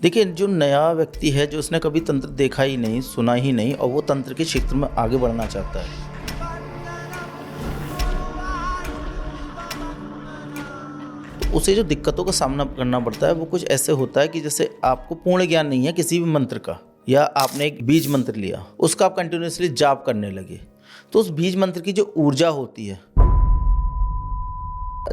देखिए, जो नया व्यक्ति है, जो उसने कभी तंत्र देखा ही नहीं, सुना ही नहीं और वो तंत्र के क्षेत्र में आगे बढ़ना चाहता है, तो उसे जो दिक्कतों का सामना करना पड़ता है वो कुछ ऐसे होता है कि जैसे आपको पूर्ण ज्ञान नहीं है किसी भी मंत्र का, या आपने एक बीज मंत्र लिया, उसका आप कंटिन्यूसली जाप करने लगे, तो उस बीज मंत्र की जो ऊर्जा होती है,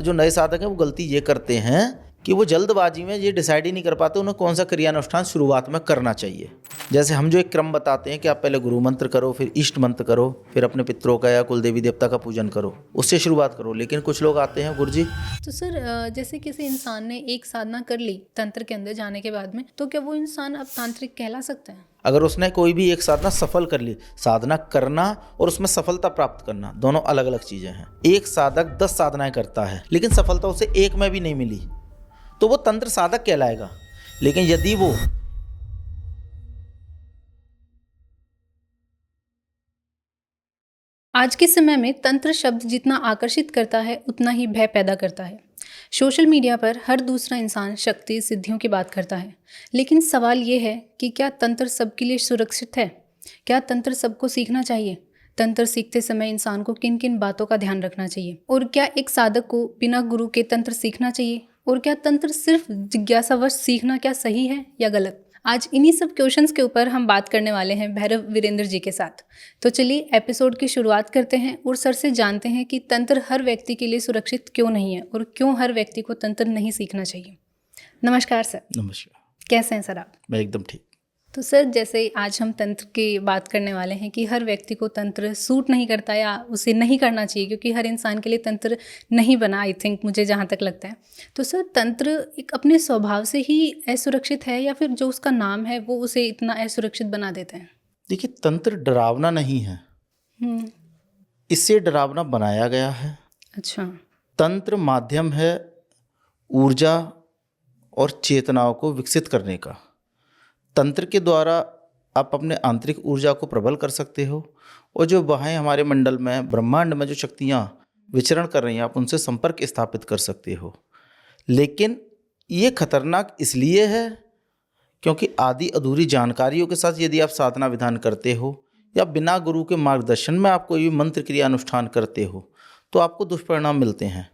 जो नए साधक हैं वो गलती ये करते हैं कि वो जल्दबाजी में ये डिसाइड ही नहीं कर पाते उन्हें कौन सा क्रियानुष्ठान शुरुआत में करना चाहिए। जैसे हम जो एक क्रम बताते हैं कि आप पहले गुरु मंत्र करो, फिर इष्ट मंत्र करो, फिर अपने पितरों का या कुल देवी देवता का पूजन करो, उससे शुरुआत करो। लेकिन कुछ लोग आते हैं, गुरुजी तो सर जैसे किसी इंसान ने एक साधना कर ली तंत्र के अंदर जाने के बाद में, तो क्या वो इंसान अब तांत्रिक कहला सकता है? अगर उसने कोई भी एक साधना सफल कर ली, साधना करना और उसमें सफलता प्राप्त करना दोनों अलग अलग चीजें हैं। एक साधक 10 साधनाएं करता है लेकिन सफलता उसे एक में भी नहीं मिली, तो वो तंत्र साधक कहलाएगा। लेकिन यदि वो आज के समय में तंत्र शब्द जितना आकर्षित करता है उतना ही भय पैदा करता है। सोशल मीडिया पर हर दूसरा इंसान शक्ति सिद्धियों की बात करता है, लेकिन सवाल ये है कि क्या तंत्र सबके लिए सुरक्षित है? क्या तंत्र सबको सीखना चाहिए? तंत्र सीखते समय इंसान को किन किन बातों का ध्यान रखना चाहिए? और क्या एक साधक को बिना गुरु के तंत्र सीखना चाहिए? और क्या तंत्र सिर्फ जिज्ञासावश सीखना क्या सही है या गलत? आज इन्हीं सब क्वेश्चंस के ऊपर हम बात करने वाले हैं भैरव वीरेंद्र जी के साथ। तो चलिए एपिसोड की शुरुआत करते हैं और सर से जानते हैं कि तंत्र हर व्यक्ति के लिए सुरक्षित क्यों नहीं है और क्यों हर व्यक्ति को तंत्र नहीं सीखना चाहिए। नमस्कार सर। नमस्कार। कैसे हैं सर आप? मैं एकदम ठीक। तो सर जैसे आज हम तंत्र की बात करने वाले हैं कि हर व्यक्ति को तंत्र सूट नहीं करता या उसे नहीं करना चाहिए, क्योंकि हर इंसान के लिए तंत्र नहीं बना, आई थिंक, मुझे जहाँ तक लगता है। तो सर तंत्र एक अपने स्वभाव से ही असुरक्षित है या फिर जो उसका नाम है वो उसे इतना असुरक्षित बना देते हैं? देखिए, तंत्र डरावना नहीं है, इससे डरावना बनाया गया है। अच्छा। तंत्र माध्यम है ऊर्जा और चेतनाओं को विकसित करने का। तंत्र के द्वारा आप अपने आंतरिक ऊर्जा को प्रबल कर सकते हो और जो बाहें हमारे मंडल में, ब्रह्मांड में जो शक्तियाँ विचरण कर रही हैं, आप उनसे संपर्क स्थापित कर सकते हो। लेकिन ये खतरनाक इसलिए है क्योंकि आदि अधूरी जानकारियों के साथ यदि आप साधना विधान करते हो या बिना गुरु के मार्गदर्शन में आप कोई भी मंत्र क्रिया अनुष्ठान करते हो तो आपको दुष्परिणाम मिलते हैं।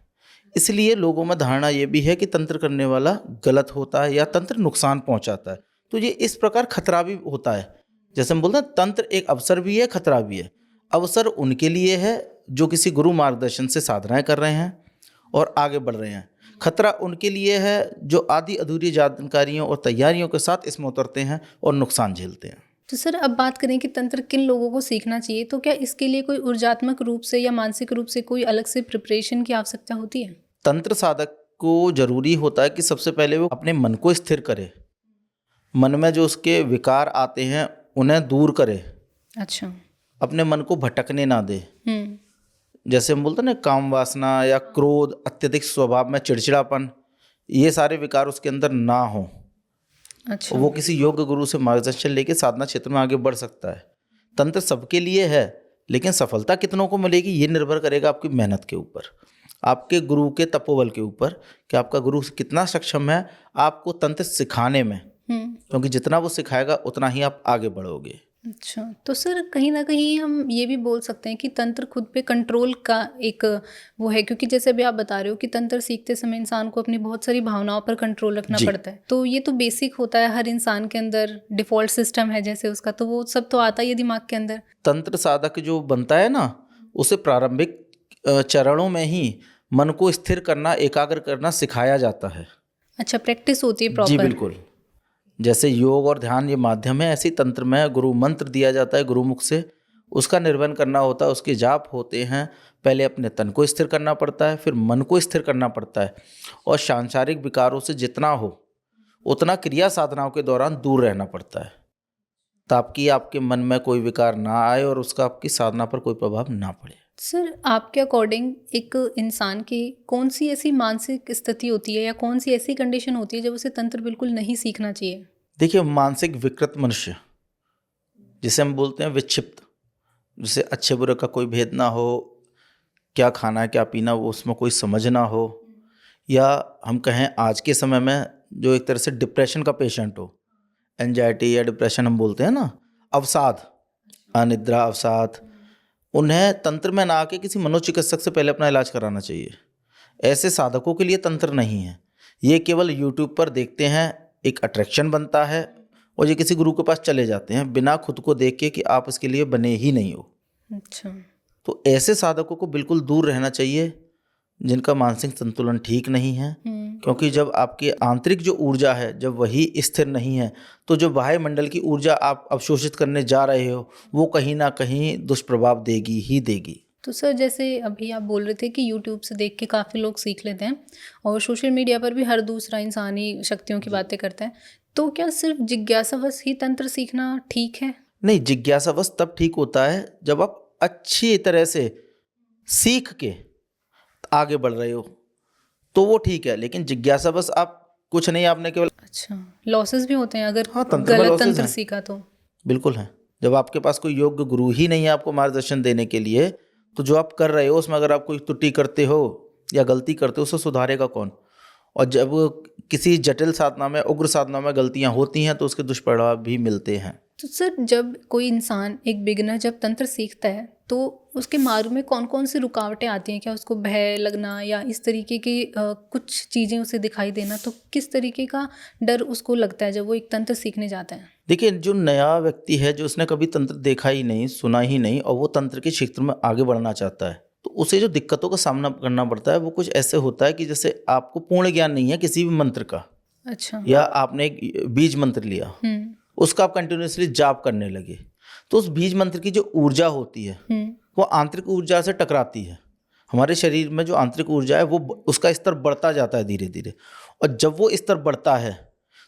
इसलिए लोगों में धारणा ये भी है कि तंत्र करने वाला गलत होता है या तंत्र नुकसान पहुंचाता है। तो ये इस प्रकार खतरा भी होता है। जैसे हम बोलते हैं, तंत्र एक अवसर भी है, खतरा भी है। अवसर उनके लिए है जो किसी गुरु मार्गदर्शन से साधनाएं कर रहे हैं और आगे बढ़ रहे हैं। खतरा उनके लिए है जो आदि अधूरी जानकारियों और तैयारियों के साथ इसमें उतरते हैं और नुकसान झेलते हैं। तो सर अब बात करें कि तंत्र किन लोगों को सीखना चाहिए, तो क्या इसके लिए कोई ऊर्जात्मक रूप से या मानसिक रूप से कोई अलग से प्रिपरेशन की आवश्यकता होती है? तंत्र साधक को जरूरी होता है कि सबसे पहले वो अपने मन को स्थिर करे, मन में जो उसके विकार आते हैं उन्हें दूर करे। अच्छा। अपने मन को भटकने ना दे। जैसे हम बोलते हैं ना, काम वासना या क्रोध, अत्यधिक स्वभाव में चिड़चिड़ापन, ये सारे विकार उसके अंदर ना हो। अच्छा। वो किसी योग्य गुरु से मार्गदर्शन लेके साधना क्षेत्र में आगे बढ़ सकता है। तंत्र सबके लिए है, लेकिन सफलता कितनों को मिलेगी ये निर्भर करेगा आपकी मेहनत के ऊपर, आपके गुरु के तपोबल के ऊपर कि आपका गुरु कितना सक्षम है आपको तंत्र सिखाने में। क्योंकि जितना वो सिखाएगा उतना ही आप आगे बढ़ोगे। अच्छा। तो सर कहीं ना कहीं हम ये भी बोल सकते हैं कि तंत्र खुद पे कंट्रोल का एक वो है, क्योंकि जैसे अभी आप बता रहे हो कि तंत्र सीखते समय इंसान को अपनी बहुत सारी भावनाओं पर कंट्रोल रखना पड़ता है। तो ये तो बेसिक होता है, हर इंसान के अंदर डिफॉल्ट सिस्टम है जैसे उसका, तो वो सब तो आता ही है दिमाग के अंदर। तंत्र साधक जो बनता है ना, उसे प्रारंभिक चरणों में ही मन को स्थिर करना, एकाग्र करना सिखाया जाता है। अच्छा, प्रैक्टिस होती है प्रॉपर? जी बिल्कुल। जैसे योग और ध्यान ये माध्यम है, ऐसे तंत्र में गुरु मंत्र दिया जाता है गुरुमुख से, उसका निर्वहन करना होता है, उसके जाप होते हैं। पहले अपने तन को स्थिर करना पड़ता है, फिर मन को स्थिर करना पड़ता है और सांसारिक विकारों से जितना हो उतना क्रिया साधनाओं के दौरान दूर रहना पड़ता है, ताकि आपके मन में कोई विकार ना आए और उसका आपकी साधना पर कोई प्रभाव ना पड़े। सर आपके अकॉर्डिंग एक इंसान की कौन सी ऐसी मानसिक स्थिति होती है या कौन सी ऐसी कंडीशन होती है जब उसे तंत्र बिल्कुल नहीं सीखना चाहिए? देखिए, मानसिक विकृत मनुष्य जिसे हम बोलते हैं विक्षिप्त, जिसे अच्छे बुरे का कोई भेद ना हो, क्या खाना है क्या पीना वो उसमें कोई समझ ना हो, या हम कहें आज के समय में जो एक तरह से डिप्रेशन का पेशेंट हो, एंजाइटी या डिप्रेशन हम बोलते हैं ना, अवसाद, अनिद्रा, अवसाद, उन्हें तंत्र में ना आके किसी मनोचिकित्सक से पहले अपना इलाज कराना चाहिए। ऐसे साधकों के लिए तंत्र नहीं है, ये केवल यूट्यूब पर देखते हैं, एक अट्रैक्शन बनता है और ये किसी गुरु के पास चले जाते हैं बिना खुद को देख के कि आप इसके लिए बने ही नहीं हो। अच्छा। तो ऐसे साधकों को बिल्कुल दूर रहना चाहिए जिनका मानसिक संतुलन ठीक नहीं है, क्योंकि जब आपकी आंतरिक जो ऊर्जा है जब वही स्थिर नहीं है तो जो बाह्य मंडल की ऊर्जा आप अवशोषित करने जा रहे हो वो कहीं ना कहीं दुष्प्रभाव देगी ही देगी। तो सर जैसे अभी आप बोल रहे थे कि यूट्यूब से देख के काफ़ी लोग सीख लेते हैं और सोशल मीडिया पर भी हर दूसरा इंसान ही शक्तियों की बातें करता है, तो क्या सिर्फ जिज्ञासावश ही तंत्र सीखना ठीक है? नहीं, जिज्ञासावश तब ठीक होता है जब आप अच्छी तरह से सीख के आगे बढ़ रहे हो तो वो ठीक है, लेकिन जिज्ञासावश आप कुछ नहीं, आपने केवल अच्छा, लॉसेस भी होते हैं अगर हाँ, तंत्र में गलत losses तंत्र हैं। सीखा तो? बिल्कुल है। जब आपके पास कोई योग्य गुरु ही नहीं है आपको मार्गदर्शन देने के लिए, तो जो आप कर रहे हो उसमें अगर आप कोई त्रुटि करते हो या गलती करते हो उसे सुधारेगा कौन? और जब किसी जटिल साधना में, उग्र साधना में गलतियां होती हैं तो उसके दुष्परिणाम भी मिलते हैं। तो सर जब कोई इंसान, एक बिगिनर जब तंत्र सीखता है तो उसके मार्ग में कौन कौन सी रुकावटें आती हैं? क्या उसको भय लगना या इस तरीके की कुछ चीज़ें उसे दिखाई देना, तो किस तरीके का डर उसको लगता है जब वो एक तंत्र सीखने जाता है? देखिए, जो नया व्यक्ति है जो उसने कभी तंत्र देखा ही नहीं, सुना ही नहीं और वो तंत्र के क्षेत्र में आगे बढ़ना चाहता है, तो उसे जो दिक्कतों का सामना करना पड़ता है वो कुछ ऐसे होता है कि जैसे आपको पूर्ण ज्ञान नहीं है किसी भी मंत्र का, अच्छा। या आपने एक बीज मंत्र लिया, उसका आप कंटिन्यूसली जाप करने लगे, तो उस बीज मंत्र की जो ऊर्जा होती है वो आंतरिक ऊर्जा से टकराती है। हमारे शरीर में जो आंतरिक ऊर्जा है वो उसका स्तर बढ़ता जाता है धीरे धीरे, और जब वो स्तर बढ़ता है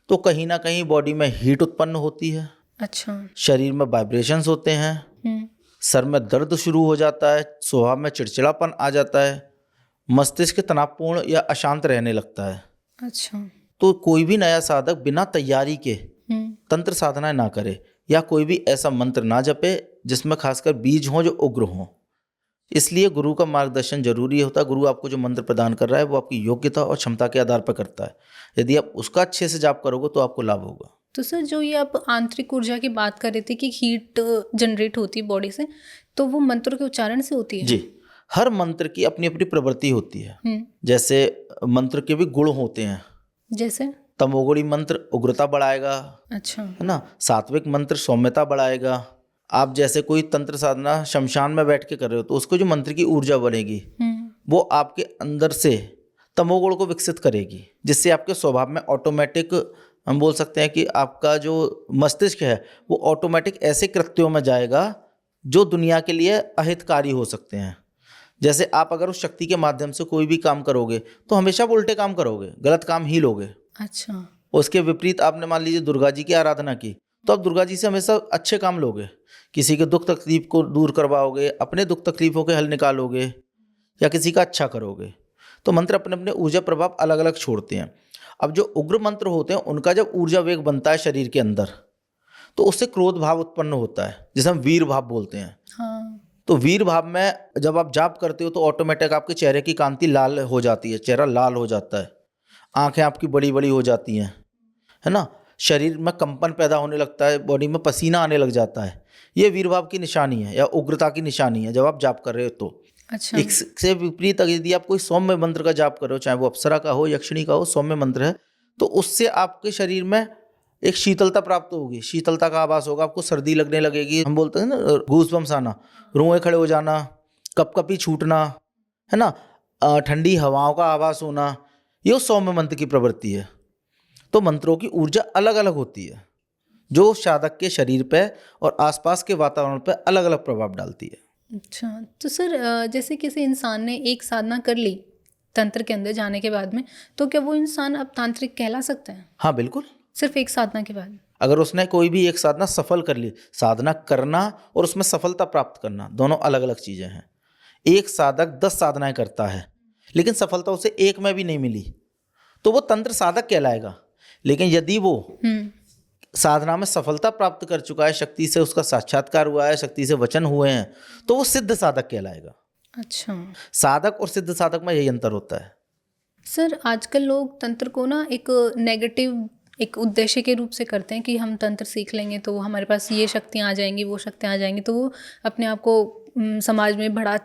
तो कहीं ना कहीं बॉडी में हीट उत्पन्न होती है। अच्छा। शरीर में वाइब्रेशंस होते हैं, सर में दर्द शुरू हो जाता है, स्वभाव में चिड़चिड़ापन आ जाता है, मस्तिष्क तनावपूर्ण या अशांत रहने लगता है। अच्छा। तो कोई भी नया साधक बिना तैयारी के तंत्र साधना ना करे या कोई भी ऐसा मंत्र ना जपे जिसमें खासकर बीज हों जो उग्र हों। इसलिए गुरु का मार्गदर्शन जरूरी होता है। गुरु आपको जो मंत्र प्रदान कर रहा है वो आपकी योग्यता और क्षमता के आधार पर करता है। यदि आप उसका अच्छे से जाप करोगे तो आपको लाभ होगा। तो सर जो ये आप आंतरिक ऊर्जा की बात कर रहे थे कि हीट जनरेट होती है बॉडी से, तो वो मंत्रों के उच्चारण से होती है? जी, हर मंत्र की अपनी अपनी प्रवृत्ति होती है। जैसे मंत्र के भी गुण होते हैं। जैसे तमोगुणी मंत्र उग्रता बढ़ाएगा, अच्छा, है ना। सात्विक मंत्र सौम्यता बढ़ाएगा। आप जैसे कोई तंत्र साधना शमशान में बैठ के कर रहे हो तो उसको जो मंत्र की ऊर्जा बनेगी वो आपके अंदर से तमोगुण को विकसित करेगी, जिससे आपके स्वभाव में ऑटोमेटिक, हम बोल सकते हैं कि आपका जो मस्तिष्क है वो ऑटोमेटिक ऐसे कृत्यों में जाएगा जो दुनिया के लिए अहितकारी हो सकते हैं। जैसे आप अगर उस शक्ति के माध्यम से कोई भी काम करोगे तो हमेशा आप उल्टे काम करोगे, गलत काम ही लोगे। अच्छा। उसके विपरीत आपने मान लीजिए दुर्गा जी की आराधना की तो आप दुर्गा जी से हमेशा अच्छे काम लोगे, किसी के दुख तकलीफ को दूर करवाओगे, अपने दुख तकलीफों के हल निकालोगे या किसी का अच्छा करोगे। तो मंत्र अपने अपने ऊर्जा प्रभाव अलग अलग छोड़ते हैं। अब जो उग्र मंत्र होते हैं उनका जब ऊर्जा वेग बनता है शरीर के अंदर तो उससे क्रोध भाव उत्पन्न होता है, जिसे हम वीर भाव बोलते हैं। हाँ। तो वीर भाव में जब आप जाप करते हो तो ऑटोमेटिक आपके चेहरे की कांति लाल हो जाती है, चेहरा लाल हो जाता है, आंखें आपकी बड़ी बड़ी हो जाती हैं, है ना। शरीर में कंपन पैदा होने लगता है, बॉडी में पसीना आने लग जाता है। ये वीर भाव की निशानी है या उग्रता की निशानी है जब आप जाप कर रहे हो तो। अच्छा। इससे विपरीत यदि आप कोई सौम्य मंत्र का जाप कर रहे हो, चाहे वो अप्सरा का हो, यक्षिणी का हो, सौम्य मंत्र है, तो उससे आपके शरीर में एक शीतलता प्राप्त होगी, शीतलता का आभास होगा, आपको सर्दी लगने लगेगी। हम बोलते हैं ना गूज़बम्स आना, रुएं खड़े हो जाना, कपकपी छूटना, है ना, ठंडी हवाओं का आभास होना, ये उस सौम्य मंत्र की प्रवृत्ति है। तो मंत्रों की ऊर्जा अलग अलग होती है जो साधक के शरीर पे और आसपास के वातावरण पे अलग अलग प्रभाव डालती है। अच्छा, तो सर जैसे किसी इंसान ने एक साधना कर ली तंत्र के अंदर जाने के बाद में, तो क्या वो इंसान अब तांत्रिक कहला सकता है? हाँ बिल्कुल, सिर्फ एक साधना के बाद? अगर उसने कोई भी एक साधना सफल कर ली, साधना करना और उसमें सफलता प्राप्त करना दोनों अलग अलग चीज़ें हैं। एक साधक 10 साधनाएं करता है लेकिन सफलता उसे एक में भी नहीं मिली तो वो तंत्र साधक कहलाएगा। लेकिन यदि वो साधना में सफलता प्राप्त कर चुका है, शक्ति से उसका साक्षात्कार हुआ है, शक्ति से वचन हुए हैं, तो वो सिद्ध साधक कहलाएगा। अच्छा। साधक और सिद्ध साधक में यही अंतर होता है। सर आजकल लोग तंत्र को ना एक नेगेटिव एक उद्देश्य के रूप से करते हैं कि हम तंत्र सीख लेंगे तो हमारे पास ये शक्तियाँ आ जाएंगी, वो शक्तियाँ आ जाएंगी, तो वो अपने आप को समाज में बढ़ा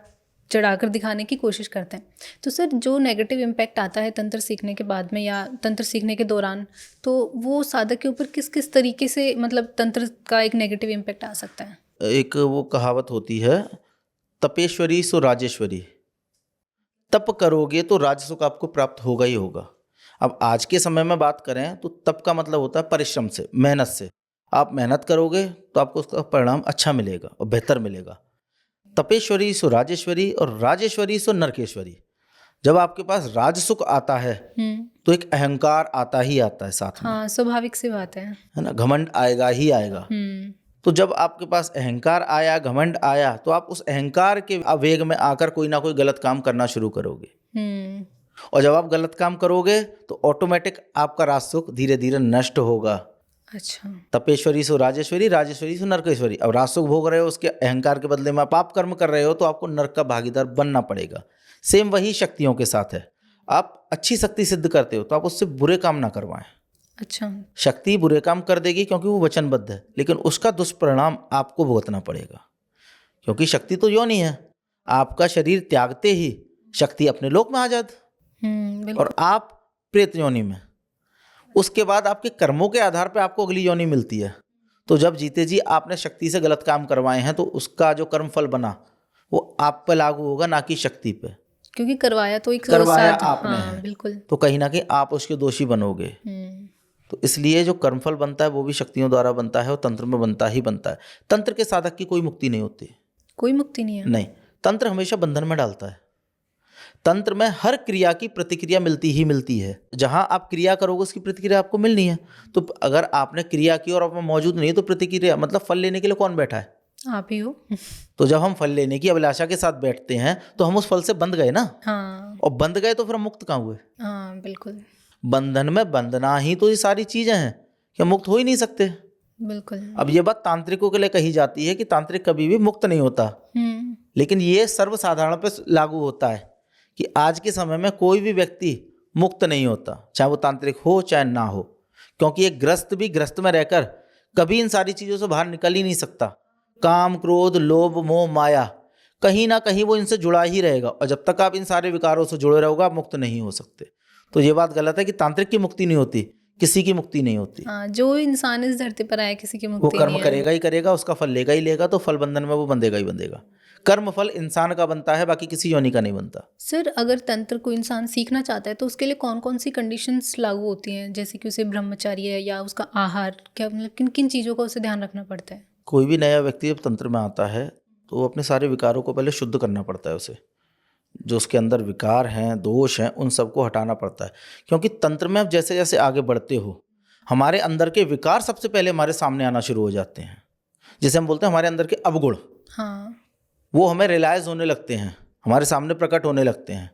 चढ़ाकर दिखाने की कोशिश करते हैं। तो सर, जो नेगेटिव इम्पैक्ट आता है तंत्र सीखने के बाद में या तंत्र सीखने के दौरान, तो वो साधक के ऊपर किस किस तरीके से मतलब तंत्र का एक नेगेटिव इम्पैक्ट आ सकता है? एक वो कहावत होती है, तपेश्वरी सो राजेश्वरी। तप करोगे तो राजसुख आपको प्राप्त होगा ही होगा। अब आज के समय में बात करें तो तप का मतलब होता है परिश्रम से, मेहनत से। आप मेहनत करोगे तो आपको उसका परिणाम अच्छा मिलेगा और बेहतर मिलेगा। तपेश्वरी सो राजेश्वरी और राजेश्वरी सो नरकेश्वरी। जब आपके पास राजसुख आता है तो एक अहंकार आता ही आता है साथ में, हाँ, स्वाभाविक सी बात है ना। घमंड आएगा ही आएगा। तो जब आपके पास अहंकार आया, घमंड आया, तो आप उस अहंकार के वेग में आकर कोई ना कोई गलत काम करना शुरू करोगे। और जब आप गलत काम करोगे तो ऑटोमेटिक आपका राजसुख धीरे धीरे नष्ट होगा। अच्छा। तपेश्वरी सो राजेश्वरी, राजेश्वरी सो नरकेश्वरी। अब राजसुख भोग रहे हो, उसके अहंकार के बदले में आप पाप कर्म कर रहे हो, तो आपको नरक का भागीदार बनना पड़ेगा। सेम वही शक्तियों के साथ है। आप अच्छी शक्ति सिद्ध करते हो तो आप उससे बुरे काम ना करवाएं। अच्छा। शक्ति बुरे काम कर देगी क्योंकि वो वचनबद्ध है, लेकिन उसका दुष्परिणाम आपको भुगतना पड़ेगा। क्योंकि शक्ति तो योनि है, आपका शरीर त्यागते ही शक्ति अपने लोक में आ जाती और आप प्रेत योनि में। उसके बाद आपके कर्मों के आधार पर आपको अगली योनि मिलती है। तो जब जीते जी आपने शक्ति से गलत काम करवाए हैं तो उसका जो कर्म फल बना वो आप पे लागू होगा, ना कि शक्ति पे। क्योंकि करवाया तो एक करवाया आपने हाँ, है। बिल्कुल। तो कहीं ना कहीं आप उसके दोषी बनोगे। तो इसलिए जो कर्मफल बनता है वो भी शक्तियों द्वारा बनता है और तंत्र में बनता ही बनता है। तंत्र के साधक की कोई मुक्ति नहीं होती। कोई मुक्ति नहीं है? नहीं, तंत्र हमेशा बंधन में डालता है। तंत्र में हर क्रिया की प्रतिक्रिया मिलती ही मिलती है। जहां आप क्रिया करोगे उसकी प्रतिक्रिया आपको मिलनी है। तो अगर आपने क्रिया की और आप मौजूद नहीं है तो प्रतिक्रिया मतलब फल लेने के लिए कौन बैठा है? आप ही हो। तो जब हम फल लेने की अभिलाषा के साथ बैठते हैं तो हम उस फल से बंध गए ना। हाँ। और बंध गए तो फिर हम मुक्त कहाँ हुए? हाँ, बिल्कुल। बंधन में बंधना ही तो ये सारी चीजें हैं कि हम मुक्त हो ही नहीं सकते। बिल्कुल। अब ये बात तांत्रिकों के लिए कही जाती है कि तांत्रिक कभी भी मुक्त नहीं होता, लेकिन ये सर्वसाधारण पे लागू होता है कि आज के समय में कोई भी व्यक्ति मुक्त नहीं होता, चाहे वो तांत्रिक हो चाहे ना हो। क्योंकि एक ग्रस्त भी ग्रस्त में रहकर कभी इन सारी चीज़ों से बाहर निकल ही नहीं सकता। काम, क्रोध, लोभ, मोह, माया, कहीं ना कहीं वो इनसे जुड़ा ही रहेगा। और जब तक आप इन सारे विकारों से जुड़े रहोगे आप मुक्त नहीं हो सकते। तो ये बात गलत है कि तांत्रिक की मुक्ति नहीं होती, किसी की मुक्ति नहीं होती। हाँ, जो इंसान इस धरती पर आया किसी की वो मुक्ति कर्म नहीं है। करेगा ही करेगा, उसका फल लेगा ही लेगा। तो फल बंधन में वो बंधेगा ही बंधेगा। कर्म फल इंसान का बनता है, बाकी किसी योनि का नहीं बनता। सर, अगर तंत्र को इंसान सीखना चाहता है तो उसके लिए कौन कौन सी कंडीशंस लागू होती हैं? जैसे कि उसे ब्रह्मचर्य या उसका आहार, क्या मतलब किन किन चीज़ों का उसे ध्यान रखना पड़ता है? कोई भी नया व्यक्ति जब तंत्र में आता है तो वो अपने सारे विकारों को पहले शुद्ध करना पड़ता है। उसे जो उसके अंदर विकार हैं, दोष हैं, उन सबको हटाना पड़ता है। क्योंकि तंत्र में आप जैसे जैसे आगे बढ़ते हो हमारे अंदर के विकार सबसे पहले हमारे सामने आना शुरू हो जाते हैं। जिसे हम बोलते हैं हमारे अंदर के अवगुण। हाँ। वो हमें रियलाइज होने लगते हैं, हमारे सामने प्रकट होने लगते हैं।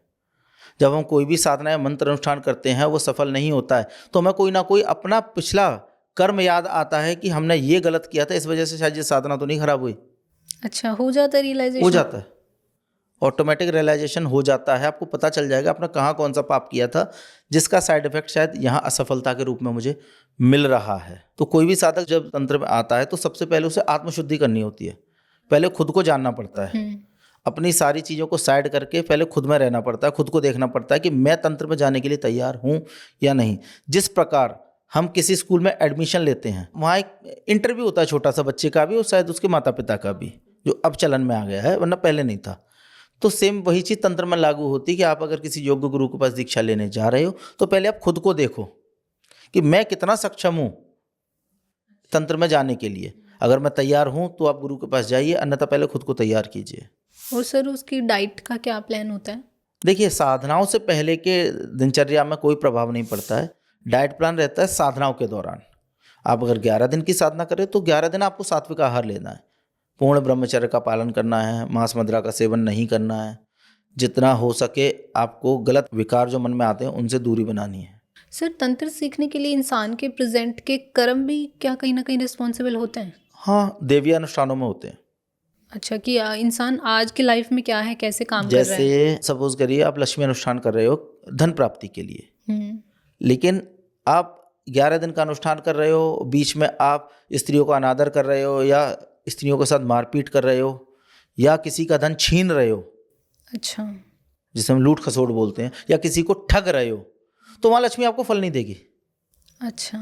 जब हम कोई भी साधना या मंत्र अनुष्ठान करते हैं वो सफल नहीं होता है तो हमें कोई ना कोई अपना पिछला कर्म याद आता है कि हमने ये गलत किया था, इस वजह से शायद ये साधना तो नहीं खराब हुई। अच्छा, हो जाता है रियलाइजेशन? हो जाता है, ऑटोमेटिक रियलाइजेशन हो जाता है। आपको पता चल जाएगा आपने कहाँ कौन सा पाप किया था जिसका साइड इफेक्ट शायद यहाँ असफलता के रूप में मुझे मिल रहा है। तो कोई भी साधक जब तंत्र में आता है तो सबसे पहले उसे आत्मशुद्धि करनी होती है। पहले खुद को जानना पड़ता है, अपनी सारी चीज़ों को साइड करके पहले खुद में रहना पड़ता है। खुद को देखना पड़ता है कि मैं तंत्र में जाने के लिए तैयार हूँ या नहीं। जिस प्रकार हम किसी स्कूल में एडमिशन लेते हैं, वहाँ एक इंटरव्यू होता है छोटा सा बच्चे का भी और शायद उसके माता पिता का भी, जो अब चलन में आ गया है, वरना पहले नहीं था। तो सेम वही चीज़ तंत्र में लागू होती है कि आप अगर किसी योग्य गुरु के पास दीक्षा लेने जा रहे हो तो पहले आप खुद को देखो कि मैं कितना सक्षम हूँ तंत्र में जाने के लिए। अगर मैं तैयार हूँ तो आप गुरु के पास जाइए, अन्यथा पहले खुद को तैयार कीजिए। और सर, उसकी डाइट का क्या प्लान होता है? देखिए, साधनाओं से पहले के दिनचर्या में कोई प्रभाव नहीं पड़ता है। डाइट प्लान रहता है साधनाओं के दौरान। आप अगर 11 दिन की साधना करें तो 11 दिन आपको सात्विक आहार लेना है, पूर्ण ब्रह्मचर्य का पालन करना है, मांस मदिरा का सेवन नहीं करना है। जितना हो सके आपको गलत विकार जो मन में आते हैं उनसे दूरी बनानी है। सर, तंत्र सीखने के लिए इंसान के प्रेजेंट के कर्म भी क्या कहीं ना कहीं रिस्पॉन्सिबल होते हैं? हाँ, देवी अनुष्ठानों में होते हैं। अच्छा, कि इंसान आज की लाइफ में क्या है, कैसे काम कर रहा है। जैसे सपोज करिए आप लक्ष्मी अनुष्ठान कर रहे हो धन प्राप्ति के लिए, लेकिन आप 11 दिन का अनुष्ठान कर रहे हो, बीच में आप स्त्रियों का अनादर कर रहे हो या स्त्रियों के साथ मारपीट कर रहे हो या किसी का धन छीन रहे हो, अच्छा। जिसे हम लूट खसोट बोलते हैं, या किसी को ठग रहे हो, तो वहाँ लक्ष्मी आपको फल नहीं देगी। अच्छा।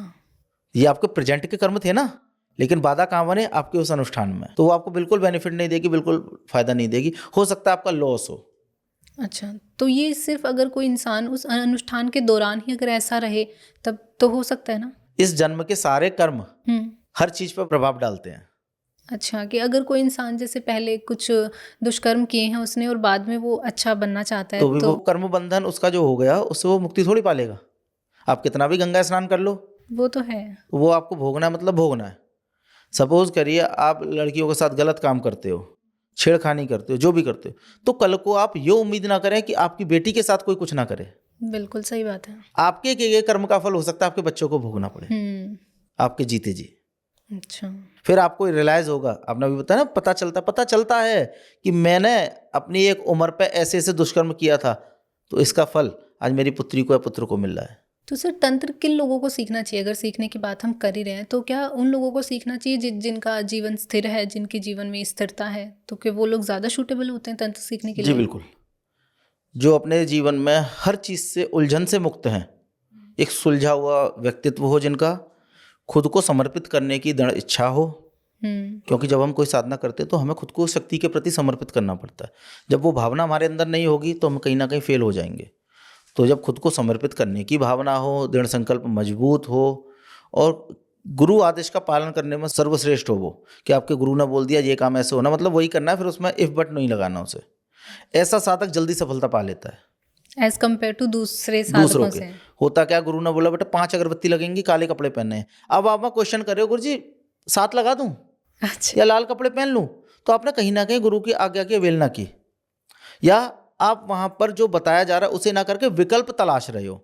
ये आपके प्रेजेंट के कर्म थे ना, लेकिन बाधा कहाँ बने? आपके उस अनुष्ठान में, तो वो आपको बिल्कुल बेनिफिट नहीं देगी, बिल्कुल फायदा नहीं देगी, हो सकता है आपका लॉस हो। अच्छा, तो ये सिर्फ अगर कोई इंसान उस अनुष्ठान के दौरान ही अगर ऐसा रहे तब तो हो सकता है ना? इस जन्म के सारे कर्म हम्म। हर चीज पर प्रभाव डालते हैं। अच्छा, कि अगर कोई इंसान जैसे पहले कुछ दुष्कर्म किए हैं उसने और बाद में वो अच्छा बनना चाहता है तो भी वो कर्म बंधन उसका जो हो गया, उससे वो मुक्ति थोड़ी पालेगा। आप कितना भी गंगा स्नान कर लो, वो तो है। वो आपको भोगना है, मतलब भोगना है। सपोज करिए आप लड़कियों के साथ गलत काम करते हो, छेड़खानी करते हो, जो भी करते हो, तो कल को आप ये उम्मीद ना करें कि आपकी बेटी के साथ कोई कुछ ना करे। बिल्कुल सही बात है। आपके किए गए कर्म का फल हो सकता है आपके बच्चों को भोगना पड़े, आपके जीते जी। अच्छा। फिर आपको रियलाइज होगा, आपने अभी बताया ना, पता चलता है कि मैंने अपनी एक उम्र पे ऐसे ऐसे दुष्कर्म किया था, तो इसका फल आज मेरी पुत्री को या पुत्र को मिल रहा है। तो सर तंत्र किन लोगों को सीखना चाहिए? अगर सीखने की बात हम कर ही रहे हैं तो क्या उन लोगों को सीखना चाहिए जिनका जीवन स्थिर है, जिनके जीवन में स्थिरता है, तो क्या वो लोग ज़्यादा सूटेबल होते हैं तंत्र सीखने के लिए? जी बिल्कुल। जो अपने जीवन में हर चीज़ से उलझन से मुक्त हैं, एक सुलझा हुआ व्यक्तित्व हो, जिनका खुद को समर्पित करने की दृढ़ इच्छा हो। क्योंकि जब हम कोई साधना करते हैं तो हमें खुद को शक्ति के प्रति समर्पित करना पड़ता है। जब वो भावना हमारे अंदर नहीं होगी तो हम कहीं ना कहीं फेल हो जाएंगे। तो जब खुद को समर्पित करने की भावना हो, दृढ़ संकल्प मजबूत हो और गुरु आदेश का पालन करने में सर्वश्रेष्ठ हो, वो कि आपके गुरु ने बोल दिया ये काम ऐसे होना, मतलब वही करना है, फिर उसमें इफ बट नहीं लगाना उसे, ऐसा साधक जल्दी सफलता पा लेता है एज कम्पेयर टू दूसरे दूसरों साधकों के। से। होता क्या, गुरु ने बोला बेटा 5 अगरबत्ती लगेंगी, काले कपड़े पहनने हैं। अब आप क्वेश्चन कर रहे हो, गुरु जी 7 लगा दूं अच्छा। या लाल कपड़े पहन लूं, तो आपने कहीं ना कहीं गुरु की आज्ञा की अवहेलना की, या आप वहां पर जो बताया जा रहा है उसे ना करके विकल्प तलाश रहे हो।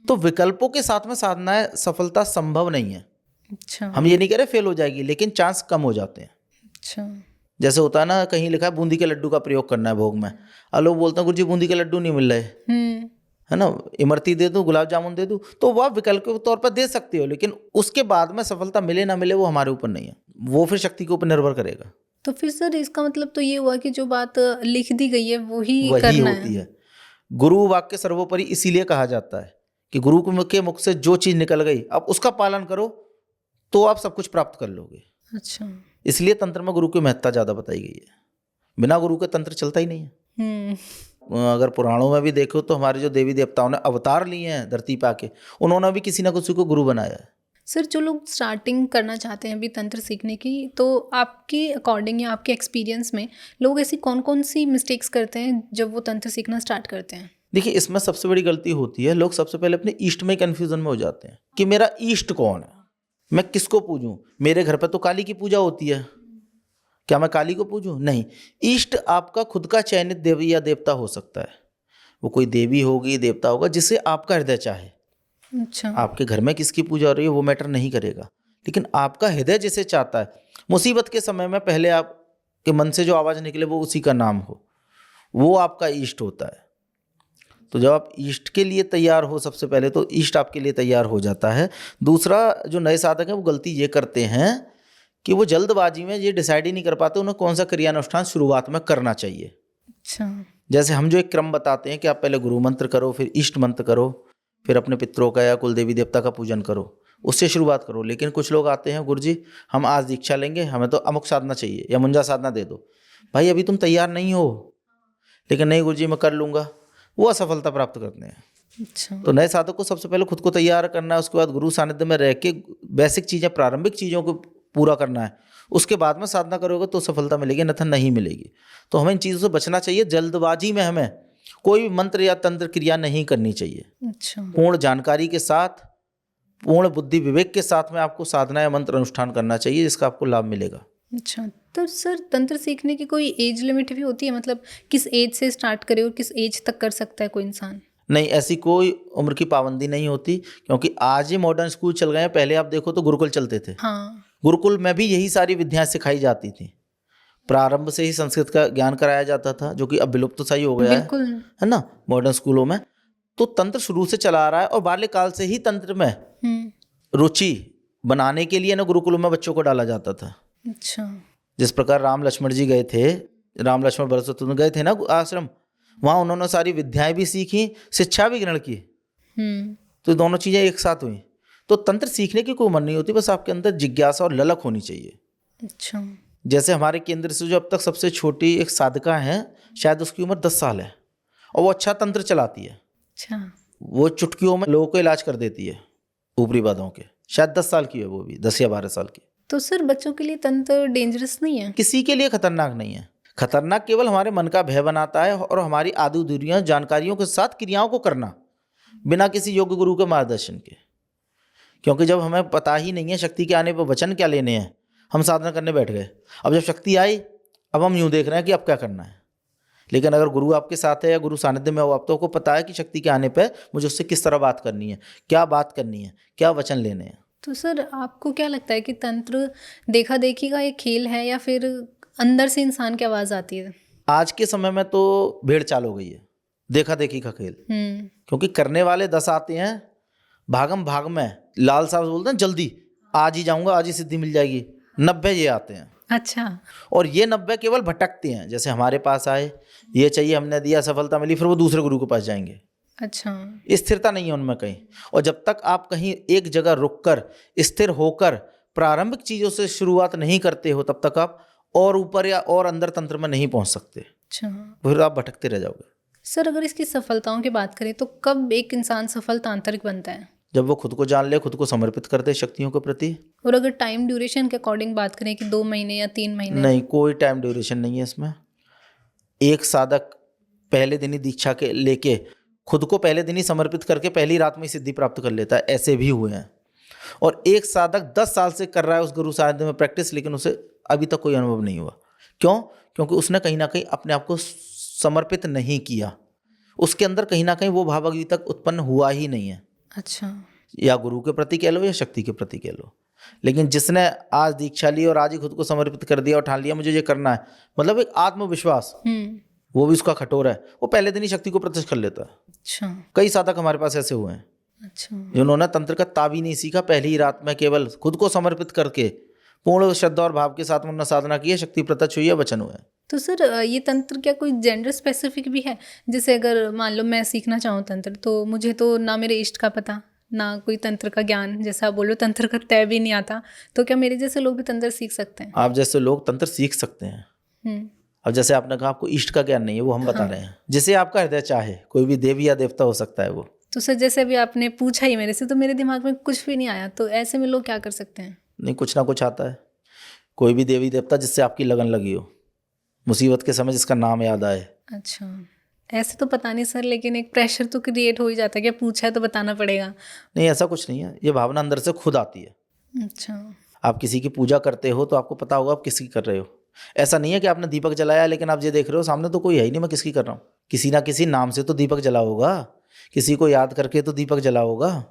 तो विकल्पों के साथ में साधना है, सफलता संभव नहीं है। अच्छा। हम ये नहीं कह रहे फेल हो जाएगी, लेकिन चांस कम हो जाते हैं। अच्छा। जैसे होता है ना, कहीं लिखा है बूंदी के लड्डू का प्रयोग करना है भोग में, और लोग बोलते हैं गुरु जी बूंदी के लड्डू नहीं मिल रहे, है ना, इमरती दे दूं, गुलाब जामुन दे दूं, तो वह विकल्प के तौर पर दे सकते हो, लेकिन उसके बाद में सफलता मिले ना मिले वो हमारे ऊपर नहीं है, वो फिर शक्ति के ऊपर निर्भर करेगा। तो फिर सर इसका मतलब तो ये हुआ कि जो बात लिख दी गई है वही वही करना होती है। गुरु वाक्य सर्वोपरि इसीलिए कहा जाता है कि गुरु के मुख से जो चीज निकल गई, अब उसका पालन करो तो आप सब कुछ प्राप्त कर लोगे। अच्छा। इसलिए तंत्र में गुरु की महत्ता ज्यादा बताई गई है। बिना गुरु के तंत्र चलता ही नहीं है। अगर पुराणों में भी देखो तो हमारे जो देवी देवताओं ने अवतार लिए हैं धरती पे आके, उन्होंने भी किसी ना किसी को गुरु बनाया है। सर जो लोग स्टार्टिंग करना चाहते हैं अभी तंत्र सीखने की, तो आपके अकॉर्डिंग या आपके एक्सपीरियंस में लोग ऐसी कौन कौन सी मिस्टेक्स करते हैं जब वो तंत्र सीखना स्टार्ट करते हैं? देखिए, इसमें सबसे बड़ी गलती होती है, लोग सबसे पहले अपने ईष्ट में कन्फ्यूजन में हो जाते हैं कि मेरा ईष्ट कौन है, मैं किसको पूजूं। मेरे घर पर तो काली की पूजा होती है, क्या मैं काली को पूजूं? नहीं। ईष्ट आपका खुद का चयनित देवी या देवता हो सकता है, वो कोई देवी होगी, देवता होगा, जिसे आपका हृदय चाहे। अच्छा। आपके घर में किसकी पूजा हो रही है वो मैटर नहीं करेगा, लेकिन आपका हृदय जिसे चाहता है, मुसीबत के समय में पहले आपके मन से जो आवाज़ निकले वो उसी का नाम हो, वो आपका ईष्ट होता है। तो जब आप ईष्ट के लिए तैयार हो, सबसे पहले तो ईष्ट आपके लिए तैयार हो जाता है। दूसरा, जो नए साधक हैं वो गलती ये करते हैं कि वो जल्दबाजी में ये डिसाइड ही नहीं कर पाते उन्हें कौन सा क्रियानुष्ठान शुरुआत में करना चाहिए। अच्छा। जैसे हम जो एक क्रम बताते हैं कि आप पहले गुरु मंत्र करो, फिर इष्ट मंत्र करो, फिर अपने पितरों का या कुल देवी देवता का पूजन करो, उससे शुरुआत करो। लेकिन कुछ लोग आते हैं, गुरु जी हम आज दीक्षा लेंगे, हमें तो अमुक साधना चाहिए या मुंजा साधना दे दो। भाई अभी तुम तैयार नहीं हो, लेकिन नहीं गुरु जी मैं कर लूँगा, वो असफलता प्राप्त करते हैं। अच्छा। तो नए साधक को सबसे पहले खुद को तैयार करना है, उसके बाद गुरु सानिध्य में रह के बेसिक चीज़ें, प्रारंभिक चीज़ों को पूरा करना है, उसके बाद में साधना करोगे तो सफलता मिलेगी, अन्यथा नहीं मिलेगी। तो हमें इन चीज़ों से बचना चाहिए। जल्दबाजी में हमें कोई भी मंत्र या तंत्र क्रिया नहीं करनी चाहिए। अच्छा। पूर्ण जानकारी के साथ, पूर्ण बुद्धि विवेक के साथ में आपको साधना या मंत्र अनुष्ठान करना चाहिए, जिसका आपको लाभ मिलेगा। अच्छा, तो सर तंत्र सीखने की कोई एज लिमिट भी होती है? मतलब किस एज से स्टार्ट करे और किस एज तक कर सकता है कोई इंसान? नहीं, ऐसी कोई उम्र की पाबंदी नहीं होती, क्योंकि आज ही मॉडर्न स्कूल चल गए हैं। पहले आप देखो तो गुरुकुल चलते थे। हाँ। गुरुकुल में भी यही सारी विद्याएं सिखाई जाती थी। प्रारंभ से ही संस्कृत का ज्ञान कराया जाता था, जो कि अब विलुप्त तो सही हो गया है ना मॉडर्न स्कूलों में। तो तंत्र शुरू से चला आ रहा है, और बाल्यकाल से ही तंत्र में रुचि बनाने के लिए ना गुरुकुल में बच्चों को डाला जाता था। अच्छा। जिस प्रकार राम लक्ष्मण जी गए थे, राम लक्ष्मण भरत शत्रुघ्न गए थे ना आश्रम, वहाँ उन्होंने सारी विद्याएं भी सीखी, शिक्षा भी ग्रहण की, तो दोनों चीज़ें एक साथ हुई। तो तंत्र सीखने की कोई उम्र नहीं होती, बस आपके अंदर जिज्ञासा और ललक होनी चाहिए। अच्छा। जैसे हमारे केंद्र से जो अब तक सबसे छोटी एक साधका है, शायद उसकी उम्र 10 साल है और वो अच्छा तंत्र चलाती है। अच्छा। वो चुटकियों में लोगों को इलाज कर देती है ऊपरी बाधों के। शायद 10 साल की है वो भी, 10 या 12 साल की। तो सर बच्चों के लिए तंत्र डेंजरस नहीं है? किसी के लिए खतरनाक नहीं है। खतरनाक केवल हमारे मन का भय बनाता है और हमारी आदि दूरियां जानकारियों के साथ क्रियाओं को करना बिना किसी योग्य गुरु के मार्गदर्शन के। क्योंकि जब हमें पता ही नहीं है शक्ति के आने पर वचन क्या लेने हैं, हम साधना करने बैठ गए। अब जब शक्ति आई, अब हम यूं देख रहे हैं कि अब क्या करना है। लेकिन अगर गुरु आपके साथ है या गुरु सानिध्य में हो, आप तो आपको पता है कि शक्ति के आने पर मुझे उससे किस तरह बात करनी है, क्या बात करनी है, क्या वचन लेने हैं। तो सर आपको क्या लगता है कि तंत्र देखा देखी का एक खेल है या फिर अंदर से इंसान की आवाज़ आती है? आज के समय में तो भेड़ चाल हो गई है, देखा देखी का खेल। क्योंकि करने वाले 10 आते हैं, भागम भाग में लाल साहब बोलते हैं जल्दी आज ही जाऊंगा, आज ही सिद्धि मिल जाएगी। 90 ये आते हैं। अच्छा। और ये 90 केवल भटकते हैं। जैसे हमारे पास आए, ये चाहिए, हमने दिया, सफलता मिली, फिर वो दूसरे गुरु के पास जाएंगे। अच्छा। स्थिरता नहीं है उनमें कहीं। और जब तक आप कहीं एक जगह रुककर स्थिर होकर प्रारंभिक चीजों से शुरुआत नहीं करते हो, तब तक आप और ऊपर या और अंदर तंत्र में नहीं पहुंच सकते। अच्छा। फिर आप भटकते रह जाओगे। सर अगर इसकी सफलताओं की बात करें तो कब एक इंसान सफल तांत्रिक बनता है? जब वो खुद को जान ले, खुद को समर्पित कर दे शक्तियों के प्रति। और अगर टाइम ड्यूरेशन के अकॉर्डिंग बात करें कि 2 महीने या 3 महीने? नहीं, कोई टाइम ड्यूरेशन नहीं है इसमें। एक साधक पहले दिन ही दीक्षा के लेके खुद को पहले दिन ही समर्पित करके पहली रात में ही सिद्धि प्राप्त कर लेता है, ऐसे भी हुए हैं। और एक साधक 10 साल से कर रहा है उस गुरु सानिध्य में प्रैक्टिस, लेकिन उसे अभी तक कोई अनुभव नहीं हुआ। क्यों? क्योंकि उसने कहीं ना कहीं अपने आप को समर्पित नहीं किया। उसके अंदर कहीं ना कहीं वो भाव अभी तक उत्पन्न हुआ ही नहीं है। अच्छा। या गुरु के प्रति कह लो या शक्ति के प्रति कह लो। लेकिन जिसने आज दीक्षा ली और आज ही खुद को समर्पित कर दिया और ठान लिया मुझे ये करना है, मतलब एक आत्मविश्वास, वो भी उसका कठोर है, वो पहले दिन ही शक्ति को प्रत्यक्ष कर लेता है। अच्छा। कई साधक हमारे पास ऐसे हुए हैं। अच्छा। जिन्होंने तंत्र का ताबी नहीं सीखा, पहली ही रात में केवल खुद को समर्पित करके पूर्ण श्रद्धा और भाव के साथ उन्होंने साधना की है, शक्ति प्रत्यक्ष हुई है, वचन हुए। तो सर ये तंत्र क्या कोई जेंडर स्पेसिफिक भी है? जैसे अगर मान लो मैं सीखना चाहूँ तंत्र, तो मुझे तो ना मेरे इष्ट का पता, ना कोई तंत्र का ज्ञान, जैसा आप बोलो तंत्र का तय भी नहीं आता, तो क्या मेरे जैसे लोग भी तंत्र सीख सकते हैं? आप जैसे लोग तंत्र सीख सकते हैं। अब जैसे आपने कहा आपको इष्ट का ज्ञान नहीं है, वो हम बता रहे हैं। जिसे आपका हृदय चाहे, कोई भी देवी या देवता हो सकता है वो। तो सर जैसे अभी आपने पूछा ही मेरे से, तो मेरे दिमाग में कुछ भी नहीं आया, तो ऐसे में लोग क्या कर सकते हैं? नहीं, कुछ ना कुछ आता है। कोई भी देवी देवता जिससे आपकी लगन लगी हो, मुसीबत के समय जिसका नाम याद आए। अच्छा, ऐसे तो पता नहीं सर, लेकिन एक प्रेशर तो क्रिएट हो ही जाता है, क्या पूछा है तो बताना पड़ेगा। नहीं, ऐसा कुछ नहीं है, ये भावना अंदर से खुद आती है। अच्छा। आप किसी की पूजा करते हो तो आपको पता होगा आप किसकी कर रहे हो। ऐसा नहीं है कि आपने दीपक जलाया लेकिन आप ये देख रहे हो सामने तो कोई है ही नहीं, मैं किसकी कर रहा हूँ। किसी ना किसी नाम से तो दीपक जला होगा, किसी को याद करके तो दीपक जला होगा।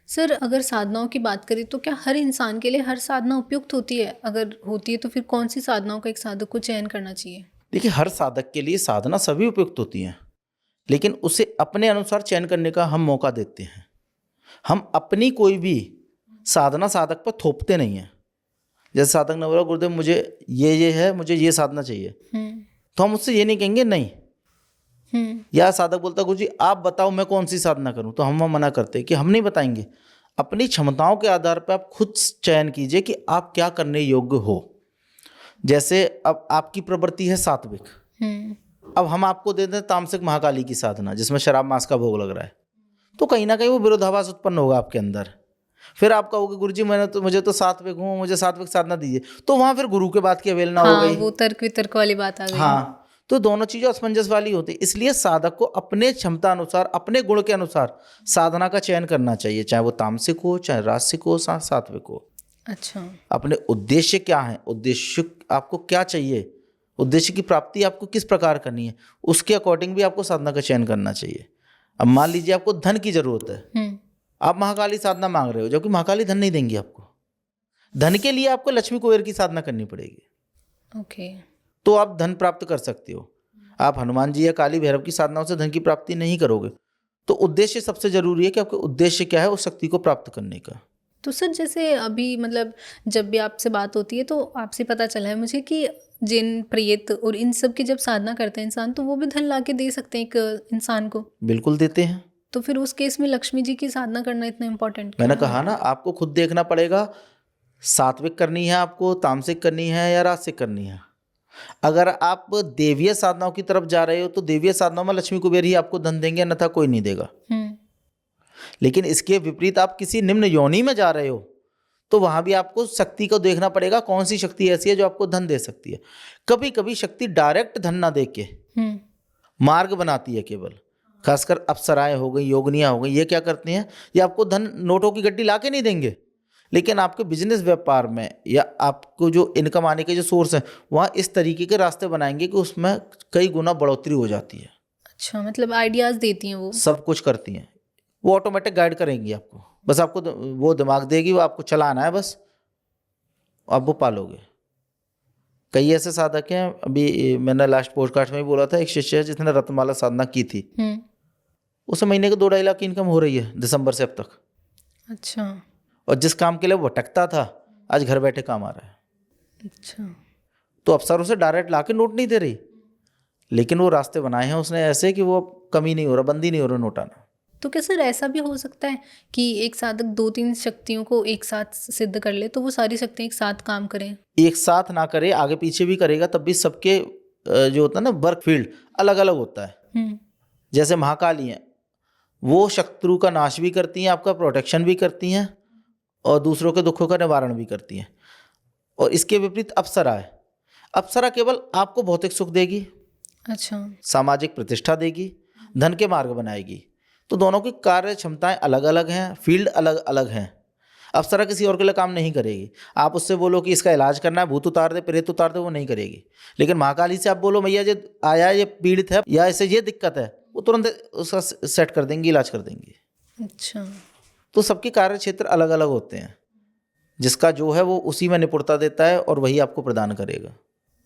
सर अगर साधनाओं की बात करें तो क्या हर इंसान के लिए हर साधना उपयुक्त होती है? अगर होती है तो फिर कौन सी साधनाओं का एक साधक को चयन करना चाहिए? देखिए, हर साधक के लिए साधना सभी उपयुक्त होती हैं, लेकिन उसे अपने अनुसार चयन करने का हम मौका देते हैं। हम अपनी कोई भी साधना साधक पर थोपते नहीं हैं। जैसे साधक ने बोला गुरुदेव मुझे ये है, मुझे ये साधना चाहिए, तो हम उससे ये नहीं कहेंगे नहीं। या साधक बोलता गुरु जी आप बताओ मैं कौन सी साधना करूं, तो हम मना करते कि हम नहीं बताएंगे। अपनी क्षमताओं के आधार पर आप खुद चयन कीजिए कि आप क्या करने योग्य हो। जैसे अब आपकी प्रवृत्ति है सात्विक, अब हम आपको दे दें तामसिक महाकाली की साधना जिसमें शराब मांस का भोग लग रहा है, तो कहीं ना कहीं वो विरोधाभास उत्पन्न होगा आपके अंदर। फिर आप कहोगे गुरुजी मुझे तो सात्विक हूँ, मुझे सात्विक साधना दीजिए, तो वहां फिर गुरु के बात की अवहेलना हो गई। वो तर्क वितर्क वाली बात आ गई। हाँ, तो दोनों चीजें असमंजस वाली होती। इसलिए साधक को अपने क्षमता अनुसार, अपने गुण के अनुसार साधना का चयन करना चाहिए, चाहे वो तामसिक हो, चाहे रासिक हो, सात्विक हो। अच्छा। अपने उद्देश्य क्या है, उद्देश्य आपको क्या चाहिए, उद्देश्य की प्राप्ति आपको किस प्रकार करनी है, उसके अकॉर्डिंग भी आपको साधना का चयन करना चाहिए। अब मान लीजिए आपको धन की जरूरत है, आप महाकाली साधना मांग रहे हो, जबकि महाकाली धन नहीं देंगी आपको। धन के लिए आपको लक्ष्मी कुबेर की साधना करनी पड़ेगी। ओके। तो आप धन प्राप्त कर सकते हो। आप हनुमान जी या काली भैरव की साधनाओं से धन की प्राप्ति नहीं करोगे। तो उद्देश्य सबसे जरूरी है कि आपका उद्देश्य क्या है उस शक्ति को प्राप्त करने का। तो सर जैसे अभी मतलब जब भी आपसे बात होती है तो आपसे पता चला है मुझे कि जिन प्रेत और इन सब की जब साधना करते हैं इंसान तो वो भी धन ला के दे सकते हैं एक इंसान को। बिल्कुल देते हैं। तो फिर उस केस में लक्ष्मी जी की साधना करना इतना इम्पोर्टेंट मैंने क्यों है? कहा ना, आपको खुद देखना पड़ेगा सात्विक करनी है आपको, तामसिक करनी है या राजसिक करनी है। अगर आप देवीय साधनाओं की तरफ जा रहे हो तो देवीय साधनाओं में लक्ष्मी कुबेर ही आपको धन देंगे, अन्यथा कोई नहीं देगा। लेकिन इसके विपरीत आप किसी निम्न योनि में जा रहे हो तो वहां भी आपको शक्ति को देखना पड़ेगा, कौन सी शक्ति ऐसी है जो आपको धन दे सकती है। कभी कभी शक्ति डायरेक्ट धन ना दे के मार्ग बनाती है केवल। खासकर अप्सराएं हो गई, योगनियां हो गई, ये क्या करती हैं, ये आपको धन नोटों की गड्डी ला के नहीं देंगे, लेकिन आपके बिजनेस व्यापार में या आपको जो इनकम आने के जो सोर्स हैं वहाँ इस तरीके के रास्ते बनाएंगे कि उसमें कई गुना बढ़ोतरी हो जाती है। अच्छा, मतलब आइडियाज देती हैं वो। सब कुछ करती हैं वो, ऑटोमेटिक गाइड करेंगी आपको। बस आपको वो दिमाग देगी, वो आपको चलाना है बस, आप वो पालोगे। कई ऐसे साधक हैं, अभी मैंने लास्ट पॉडकास्ट में भी बोला था, एक शिष्य है जिसने रत्नमाला साधना की थी, उसे महीने के 2-2.5 लाख की इनकम हो रही है दिसंबर से अब तक। अच्छा। और जिस काम के लिए वो भटकता था आज घर बैठे काम आ रहा है। अच्छा। तो अफसर उसे डायरेक्ट ला के नोट नहीं दे रही, लेकिन वो रास्ते बनाए हैं उसने ऐसे कि वो कमी नहीं हो रहा, बंदी नहीं हो रहा नोट आना। तो क्या सर ऐसा भी हो सकता है कि एक साधक 2-3 शक्तियों को एक साथ सिद्ध कर ले तो वो सारी शक्तियाँ एक साथ काम करें? एक साथ ना करे, आगे पीछे भी करेगा तब भी सबके जो होता है ना वर्क फील्ड अलग अलग होता है। जैसे महाकाली हैं, वो शत्रु का नाश भी करती हैं, आपका प्रोटेक्शन भी करती हैं और दूसरों के दुखों का निवारण भी करती हैं। और इसके विपरीत अप्सरा है, अप्सरा केवल आपको भौतिक सुख देगी, अच्छा, सामाजिक प्रतिष्ठा देगी, धन के मार्ग बनाएगी। तो दोनों की कार्य क्षमताएं अलग अलग हैं, फील्ड अलग अलग हैं। अप्सरा किसी और के लिए काम नहीं करेगी। आप उससे बोलो कि इसका इलाज करना है, भूत उतार दे, प्रेत उतार दे, वो नहीं करेगी। लेकिन महाकाली से आप बोलो भैया ये आया, ये पीड़ित है या इसे ये दिक्कत है, वो तुरंत उसका सेट कर देंगी, इलाज कर देंगी। अच्छा। तो सबके कार्य क्षेत्र अलग अलग होते हैं, जिसका जो है वो उसी में निपुणता देता है और वही आपको प्रदान करेगा।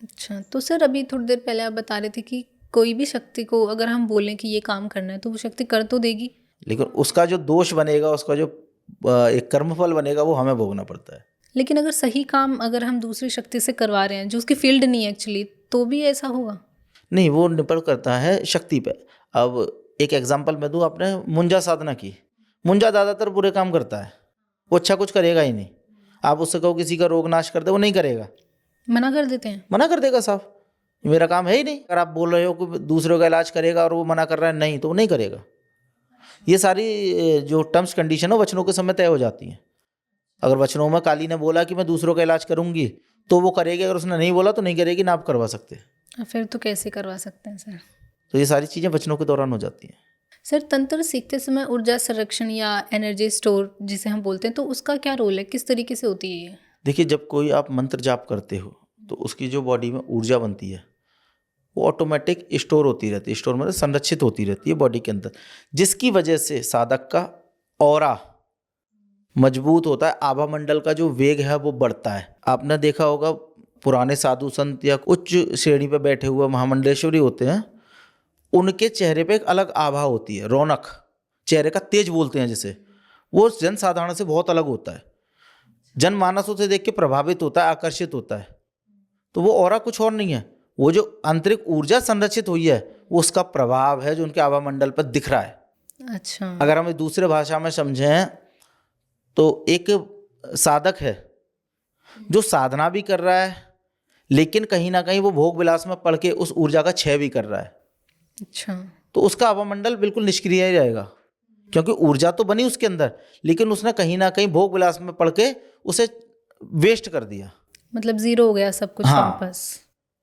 अच्छा, तो सर अभी थोड़ी देर पहले आप बता रहे थे कि कोई भी शक्ति को अगर हम बोलें कि ये काम करना है तो वो शक्ति कर तो देगी, लेकिन उसका जो दोष बनेगा, उसका जो एक कर्मफल बनेगा, वो हमें भोगना पड़ता है। लेकिन अगर सही काम अगर हम दूसरी शक्ति से करवा रहे हैं जो उसकी फील्ड नहीं है एक्चुअली, तो भी ऐसा होगा? नहीं, वो निर्भर करता है शक्ति पे। अब एक एग्जांपल मैं दूं, आपने मुंजा साधना की, मुंजा ज़्यादातर बुरे काम करता है, वो अच्छा कुछ करेगा ही नहीं। आप उससे कहो किसी का रोग नाश कर दे, वो नहीं करेगा, मना कर देते हैं। मना कर देगा साफ, मेरा काम है ही नहीं। अगर आप बोल रहे हो कि दूसरों का इलाज करेगा और वो मना कर रहा है नहीं, तो वो नहीं करेगा। ये सारी जो टर्म्स कंडीशन है वचनों के समय तय हो जाती हैं। अगर वचनों में काली ने बोला कि मैं दूसरों का इलाज करूंगी तो वो करेगी, अगर उसने नहीं बोला तो नहीं करेगी, ना आप करवा सकते। फिर तो कैसे करवा सकते हैं सर? तो ये सारी चीज़ें वचनों के दौरान हो जाती हैं। सर तंत्र सीखते समय ऊर्जा संरक्षण या एनर्जी स्टोर जिसे हम बोलते हैं, तो उसका क्या रोल है, किस तरीके से होती है ये? देखिए, जब कोई आप मंत्र जाप करते हो तो उसकी जो बॉडी में ऊर्जा बनती है वो ऑटोमेटिक स्टोर होती रहती है, स्टोर मतलब संरक्षित होती रहती है बॉडी के अंदर, जिसकी वजह से साधक का ऑरा मजबूत होता है, आभा मंडल का जो वेग है वो बढ़ता है। आपने देखा होगा पुराने साधु संत या उच्च श्रेणी पर बैठे हुए महामंडलेश्वरी होते हैं, उनके चेहरे पे एक अलग आभा होती है, रौनक, चेहरे का तेज बोलते हैं जिसे, वो जन साधारण से बहुत अलग होता है, जनमानस उसे देख के प्रभावित होता है, आकर्षित होता है। तो वो ऑरा कुछ और नहीं है, वो जो आंतरिक ऊर्जा संरक्षित हुई है वो उसका प्रभाव है जो उनके आभा मंडल पर दिख रहा है। अच्छा। अगर हम दूसरे भाषा में समझें तो एक साधक है जो साधना भी कर रहा है, लेकिन कहीं ना कहीं वो भोग विलास में पड़ के उस ऊर्जा का क्षय भी कर रहा है। अच्छा। तो उसका आभा मंडल बिल्कुल निष्क्रिय ही रहेगा, क्योंकि ऊर्जा तो बनी उसके अंदर, लेकिन उसने कहीं ना कहीं भोग विलास में पड़ के उसे वेस्ट कर दिया, मतलब जीरो हो गया सब कुछ वापस।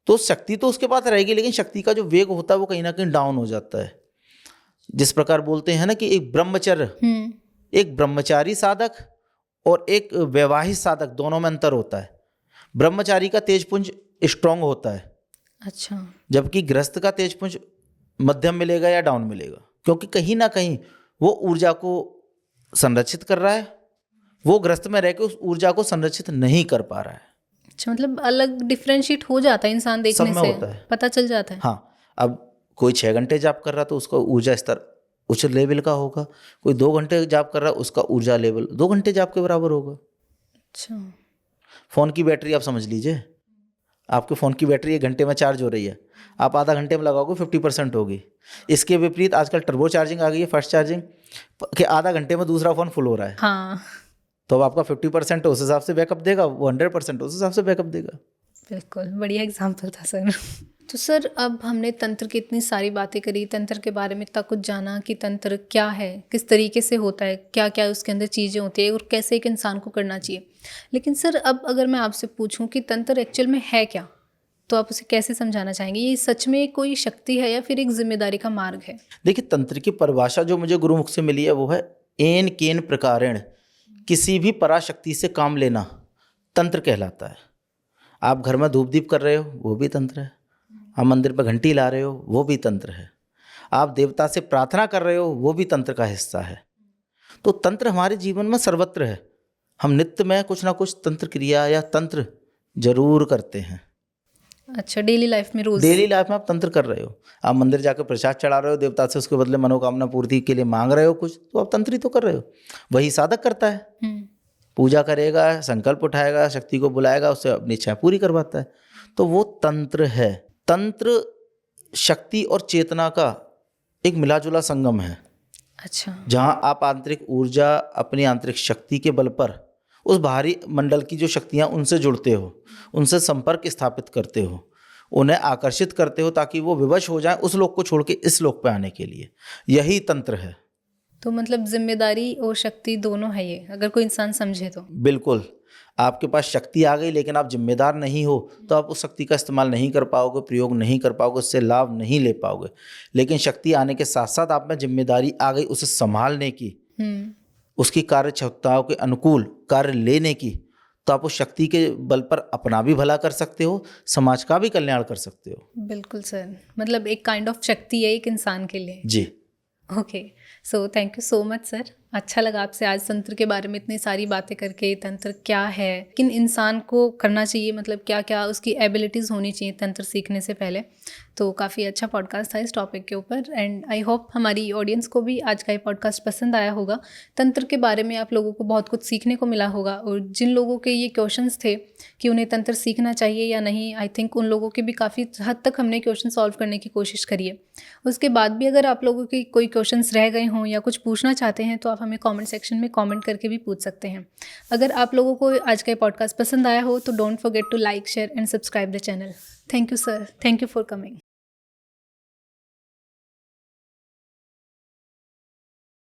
तो शक्ति तो उसके पास रहेगी, लेकिन शक्ति का जो वेग होता है वो कहीं ना कहीं डाउन हो जाता है। जिस प्रकार बोलते हैं ना कि एक ब्रह्मचारी साधक और एक वैवाहिक साधक, दोनों में अंतर होता है। ब्रह्मचारी का तेजपुंज स्ट्रांग होता है, अच्छा, जबकि गृहस्थ का तेजपुंज मध्यम मिलेगा या डाउन मिलेगा, क्योंकि कहीं ना कहीं वो ऊर्जा को संरक्षित कर रहा है, वो गृहस्थ में रह के उस ऊर्जा को संरक्षित नहीं कर पा रहा है। अच्छा, मतलब अलग डिफरेंशिएट हो जाता है इंसान देखने से, होता है, पता चल जाता है। हाँ, अब कोई 6 घंटे जाप कर रहा तो उसका ऊर्जा स्तर उच्च लेवल का होगा। कोई 2 घंटे जाप कर रहा है, उसका ऊर्जा लेवल 2 घंटे जाप के बराबर होगा। अच्छा। फ़ोन की बैटरी आप समझ लीजिए, आपके फ़ोन की बैटरी 1 घंटे में चार्ज हो रही है, आप आधा घंटे में लगाओगे 50% होगी। इसके विपरीत आजकल टर्बो चार्जिंग आ गई है, फास्ट चार्जिंग, कि आधा घंटे में दूसरा फ़ोन फुल हो रहा है। हाँ, तो अब आपका 50% उस हिसाब से बैकअप देगा, वो 100% उस हिसाब से बैकअप देगा। बिल्कुल बढ़िया एग्जाम्पल था सर। तो सर अब हमने तंत्र की इतनी सारी बातें करी, तंत्र के बारे में इतना कुछ जाना कि तंत्र क्या है, किस तरीके से होता है, क्या क्या उसके अंदर चीज़ें होती है और कैसे एक इंसान को करना चाहिए। लेकिन सर अब अगर मैं आपसे पूछूं कि तंत्र एक्चुअल में है क्या, तो आप उसे कैसे समझाना चाहेंगे? ये सच में कोई शक्ति है या फिर एक जिम्मेदारी का मार्ग है? देखिए, तंत्र की परिभाषा जो मुझे गुरुमुख से मिली है वो है एन केन प्रकारेण, किसी भी पराशक्ति से काम लेना तंत्र कहलाता है। आप घर में धूप दीप कर रहे हो, वो भी तंत्र है। आप मंदिर पर घंटी ला रहे हो, वो भी तंत्र है। आप देवता से प्रार्थना कर रहे हो, वो भी तंत्र का हिस्सा है। तो तंत्र हमारे जीवन में सर्वत्र है। हम नित्य में कुछ ना कुछ तंत्र क्रिया या तंत्र जरूर करते हैं। अच्छा, डेली लाइफ में रोज? डेली लाइफ में आप तंत्र कर रहे हो। आप मंदिर जाकर प्रसाद चढ़ा रहे हो, देवता से उसके बदले मनोकामना पूर्ति के लिए मांग रहे हो कुछ, तो आप तंत्र ही तो कर रहे हो। वही साधक करता है, पूजा करेगा, संकल्प उठाएगा, शक्ति को बुलाएगा, उससे अपनी इच्छा पूरी करवाता है। तो वो तंत्र है। तंत्र शक्ति और चेतना का एक मिलाजुला संगम है। अच्छा। जहां आप आंतरिक ऊर्जा, अपनी आंतरिक शक्ति के बल पर उस बाहरी मंडल की जो शक्तियां, उनसे जुड़ते हो, उनसे संपर्क स्थापित करते हो, उन्हें आकर्षित करते हो ताकि वो विवश हो जाएं उस लोक को छोड़ के इस लोक पे आने के लिए। यही तंत्र है। तो मतलब जिम्मेदारी और शक्ति दोनों है ये, अगर कोई इंसान समझे तो। बिल्कुल। आपके पास शक्ति आ गई लेकिन आप जिम्मेदार नहीं हो, तो आप उस शक्ति का इस्तेमाल नहीं कर पाओगे, प्रयोग नहीं कर पाओगे, उससे लाभ नहीं ले पाओगे। लेकिन शक्ति आने के साथ साथ आप में जिम्मेदारी आ गई उसे संभालने की, उसकी कार्य क्षमताओं के अनुकूल कार्य लेने की, तो आप उस शक्ति के बल पर अपना भी भला कर सकते हो, समाज का भी कल्याण कर सकते हो। बिल्कुल सर, मतलब एक काइंड ऑफ शक्ति है एक इंसान के लिए। जी। Okay, so thank you so much sir. अच्छा लगा आपसे आज तंत्र के बारे में इतनी सारी बातें करके, तंत्र क्या है, किन इंसान को करना चाहिए, मतलब क्या क्या उसकी एबिलिटीज़ होनी चाहिए तंत्र सीखने से पहले। तो काफ़ी अच्छा पॉडकास्ट था इस टॉपिक के ऊपर, एंड आई होप हमारी ऑडियंस को भी आज का ये पॉडकास्ट पसंद आया होगा। तंत्र के बारे में आप लोगों को बहुत कुछ सीखने को मिला होगा, और जिन लोगों के ये क्वेश्चंस थे कि उन्हें तंत्र सीखना चाहिए या नहीं, आई थिंक उन लोगों के भी काफ़ी हद तक हमने क्वेश्चन सॉल्व करने की कोशिश करी है। उसके बाद भी अगर आप लोगों के कोई क्वेश्चंस रह गए हों या कुछ पूछना चाहते हैं, तो आप हमें कमेंट सेक्शन में कमेंट करके भी पूछ सकते हैं। अगर आप लोगों को आज का पॉडकास्ट पसंद आया हो तो don't forget to like, share and subscribe the channel. Thank you sir, thank you for coming.